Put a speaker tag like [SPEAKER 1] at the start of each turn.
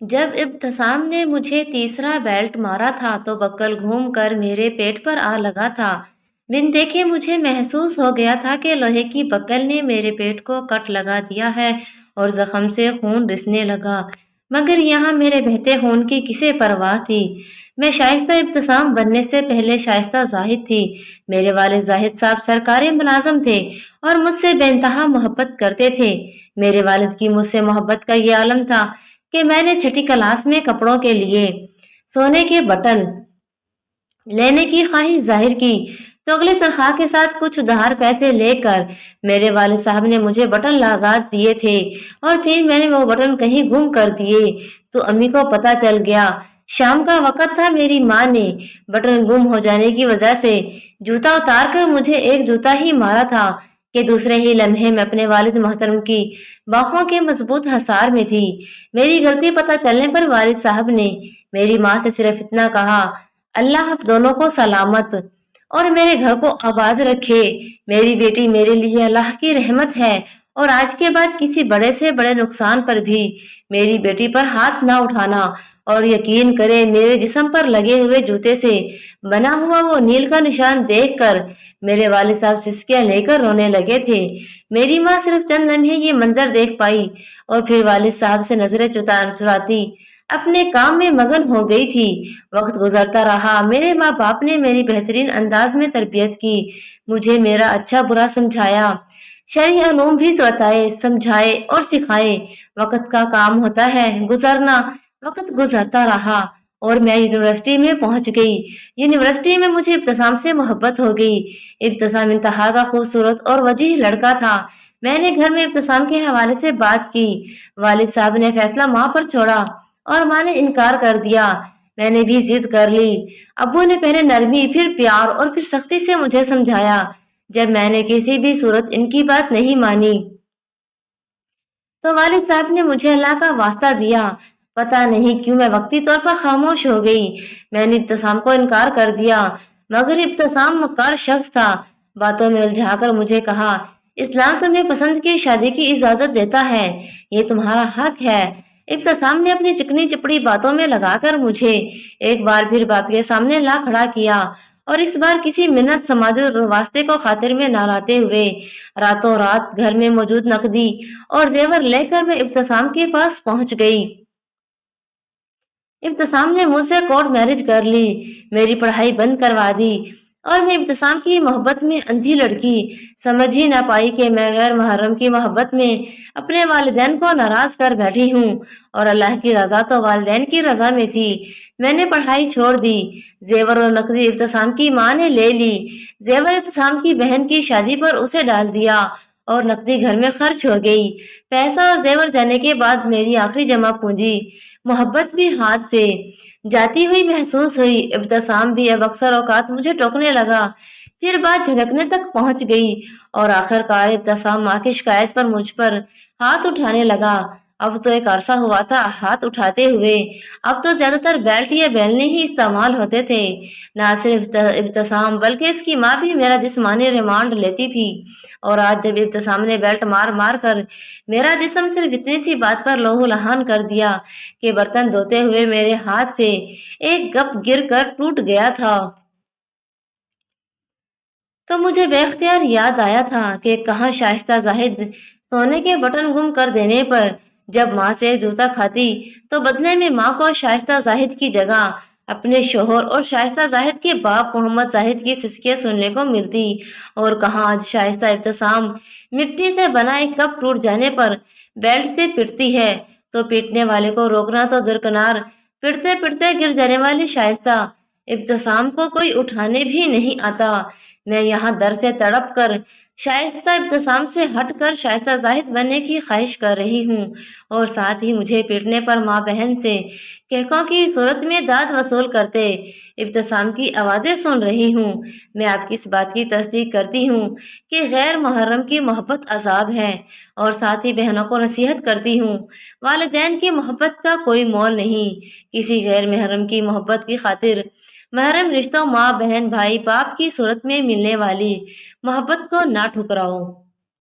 [SPEAKER 1] जब इब्तिसाम ने मुझे तीसरा बेल्ट मारा था तो बक्कल घूम कर मेरे पेट पर आ लगा था। बिन देखे मुझे महसूस हो गया था कि लोहे की बक्कल ने मेरे पेट को कट लगा दिया है और जख्म से खून रिसने लगा। मगर यहाँ मेरे बहते खून की किसे परवाह थी। मैं शाइस्ता इब्तिसाम बनने से पहले शाइस्ता जाहिद थी। मेरे वालिद जाहिद साहब सरकारी मुलाजम थे और मुझसे बेइंतहा मोहब्बत करते थे। मेरे वालिद की मुझसे मोहब्बत का ये आलम था कि मैंने छठी क्लास में कपड़ों के लिए सोने के बटन लेने की ख्वाहिश जाहिर की तो अगले तनख्वाह के साथ कुछ उधार पैसे लेकर मेरे वालिद साहब ने मुझे बटन लगा दिए थे और फिर मैंने वो बटन कहीं गुम कर दिए तो अम्मी को पता चल गया। शाम का वक्त था। मेरी माँ ने बटन गुम हो जाने की वजह से जूता उतार कर मुझे एक जूता ही मारा था कि दूसरे ही लम्हे में अपने वालिद मोहतरम की बाहों के मजबूत हसार में थी। मेरी गलती पता चलने पर वालिद साहब ने मेरी माँ से सिर्फ इतना कहा, अल्लाह आप दोनों को सलामत और मेरे घर को आबाद रखे। मेरी बेटी मेरे लिए अल्लाह की रहमत है और आज के बाद किसी बड़े से बड़े नुकसान पर भी मेरी बेटी पर हाथ ना उठाना। और यकीन करे मेरे जिस्म पर लगे हुए जूते से बना हुआ वो नील का निशान देखकर मेरे वालिद साहब सिसकियां लेकर रोने लगे थे। मेरी माँ सिर्फ चंद लम्हे ये मंजर देख पाई और फिर वालिद साहब से नजरें चुराती अपने काम में मगन हो गई थी। वक्त गुजरता रहा। मेरे माँ बाप ने मेरी बेहतरीन अंदाज में तरबियत की, मुझे मेरा अच्छा बुरा समझाया, शरई उलूम भी बताए, समझाए और सिखाए। वक्त का काम होता है गुजरना। वक्त गुजरता रहा और मैं यूनिवर्सिटी में पहुंच गई। यूनिवर्सिटी में मुझे इब्तिसाम से मोहब्बत हो गई। इब्तिसाम इंतहा का खूबसूरत और वजीह लड़का था। मैंने घर में इब्तिसाम के हवाले से बात की। वालिद साहब ने फैसला माँ पर छोड़ा और माँ ने इनकार कर दिया। मैंने भी जिद कर ली। अब्बू ने पहले नरमी फिर प्यार और फिर सख्ती से मुझे समझाया। जब मैंने किसी भी सूरत इनकी बात नहीं मानी तो वालिद साहब ने मुझे अल्लाह का वास्ता दिया। पता नहीं क्यों मैं वक्ती तौर पर खामोश हो गई। मैंने इब्तिसाम को इनकार कर दिया मगर इब्तिसाम मक्कार शख्स था। बातों में उलझाकर मुझे कहा, इस्लाम तुम्हें पसंद की शादी की इजाजत देता है, ये तुम्हारा हक है। इब्तिसाम ने अपनी चिकनी चिपड़ी बातों में लगाकर मुझे एक बार फिर बाप के सामने ला खड़ा किया और इस बार किसी मिन्नत समाज वास्ते को खातिर में न लाते हुए रातों रात घर में मौजूद नकदी और जेवर लेकर मैं इब्तिसाम के पास पहुंच गई। इब्तिसाम ने मुझसे कोर्ट मैरिज कर ली, मेरी पढ़ाई बंद करवा दी और मैं इब्तिसाम की मोहब्बत में अंधी लड़की समझ ही ना पाई कि मैं गैर मुहर्रम की मोहब्बत में अपने वालिदैन को नाराज कर बैठी हूँ और अल्लाह की रजा तो वालिदैन की रजा में थी। मैंने पढ़ाई छोड़ दी। जेवर और नकदी इब्तिसाम की माँ ने ले ली। जेवर इब्तिसाम की बहन की शादी पर उसे डाल दिया और नकदी घर में खर्च हो गई। पैसा और जेवर जाने के बाद मेरी आखिरी जमा पूंजी मोहब्बत भी हाथ से जाती हुई महसूस हुई। इब्तिसाम भी अब अक्सर औकात मुझे टोकने लगा। फिर बात झड़कने तक पहुंच गई और आखिरकार इब्तिसाम माँ की शिकायत पर मुझ पर हाथ उठाने लगा। अब तो एक अरसा हुआ था हाथ उठाते हुए। अब तो ज्यादातर बेल्ट या बेलने ही इस्तेमाल होते थे। ना सिर्फ इब्तिसाम बल्कि इसकी माँ भी मेरा जिस्मानी रिमांड लेती थी। और आज जब इब्तिसाम ने बेल्ट मार मार कर मेरा जिस्म सिर्फ इतनी सी बात पर लोहू लहान कर दिया कि बर्तन धोते हुए मेरे हाथ से एक गप गिर कर टूट गया था तो मुझे बेख्तियार याद आया था कि कहाँ शाइस्ता जाहिद सोने के बटन गुम कर देने पर जब माँ से एक जूता खाती तो बदले में माँ को शाइस्ता जाहिद की जगह अपने शोहर और शाइस्ता जाहिद के बाप मोहम्मद जाहिद की सिसकियां सुनने को मिलती। और कहाँ आज शाइस्ता इब्तिसाम मिट्टी से बना एक कप टूट जाने पर बेल्ट से पिटती है तो पीटने वाले को रोकना तो दरकिनार, पिटते पिटते गिर जाने वाली शाइस्ता इब्तिसाम को कोई उठाने भी नहीं आता। मैं यहाँ दर से तड़प कर शाइस्ता इब्तिसाम से हटकर शाइस्ता जाहिद बनने की ख्वाहिश कर रही हूँ और साथ ही मुझे पीटने पर माँ बहन से कहकों की सूरत में दाद वसूल करते इब्तिसाम की आवाज़ें सुन रही हूँ। मैं आपकी इस बात की तस्दीक करती हूँ कि गैर मुहर्रम की मोहब्बत अजाब है और साथ ही बहनों को नसीहत करती हूँ, वालिदैन की मोहब्बत का कोई मोल नहीं। किसी गैर मुहर्रम की मोहब्बत की खातिर महरम रिश्तों माँ बहन भाई बाप की सूरत में मिलने वाली मोहब्बत को ना ठुकराओ।